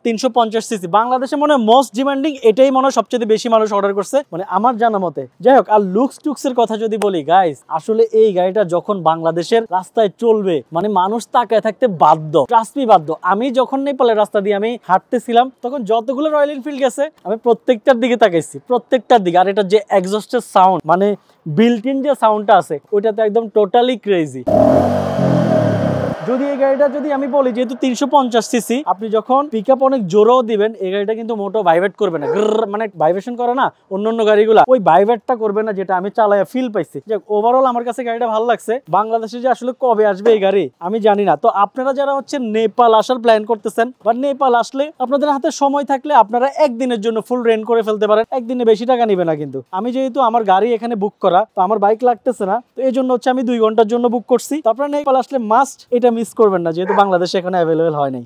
350 CC বাংলাদেশে মনে হয় মোস্ট ডিমান্ডিং, এটাই মনে হয় সবচেয়ে বেশি মানুষ অর্ডার করছে মানে আমার জানা মতে। যাই হোক, আর লুকস টুকসের কথা যদি বলি গাইস, আসলে এই গাড়িটা যখন বাংলাদেশের রাস্তায় চলবে মানে মানুষ তাকায় থাকতে বাধ্য, ট্রাস্ট মি বাধ্য। আমি যখন নেপালের রাস্তা দিয়ে আমি হাঁটতেছিলাম তখন যতগুলো রয়্যাল এনফিল্ড গেছে আমি প্রত্যেকটার দিকে তাকাইছি, প্রত্যেকটার দিকে। আর এটা যে এক্সস্টের সাউন্ড মানে বিল্ট ইন যে সাউন্ডটা আছে ওইটাতে একদম টোটালি ক্রেজি। যদি এই গাড়িটা যদি আমি বলি যেহেতু 350 সিসি, আপনি যখন পিকআপ অনেক জোরেও দিবেন এই গাড়িটা কিন্তু মোটো ভাইব্রেট করবে না, মানে ভাইব্রেশন করে না অন্যান্য গাড়িগুলা, ওই ভাইব্রেটটা করবে না, যেটা আমি চালায়া ফিল পাইছি। যে ওভারঅল আমার কাছে গাড়িটা ভালো লাগছে। বাংলাদেশে যে আসলে কবে আসবে এই গাড়ি আমি জানি না। তো আপনারা যারা হচ্ছে নেপাল আসার প্ল্যান করতেছেন বা নেপাল আসলে আপনাদের হাতে সময় থাকলে আপনারা একদিনের জন্য ফুল রেন্ট করে ফেলতে পারেন। একদিনে বেশি টাকা নিবে না কিন্তু। আমি যেহেতু আমার গাড়ি এখানে বুক করা, তো আমার বাইক লাগতেছে না, তো এই জন্য হচ্ছে আমি 2 ঘন্টার জন্য বুক করছি। তো আপনারা নেপাল আসলে মাস্ট এটা মিস করবেন না, যেহেতু বাংলাদেশে এখানে অ্যাভেলেবেল হয় নাই।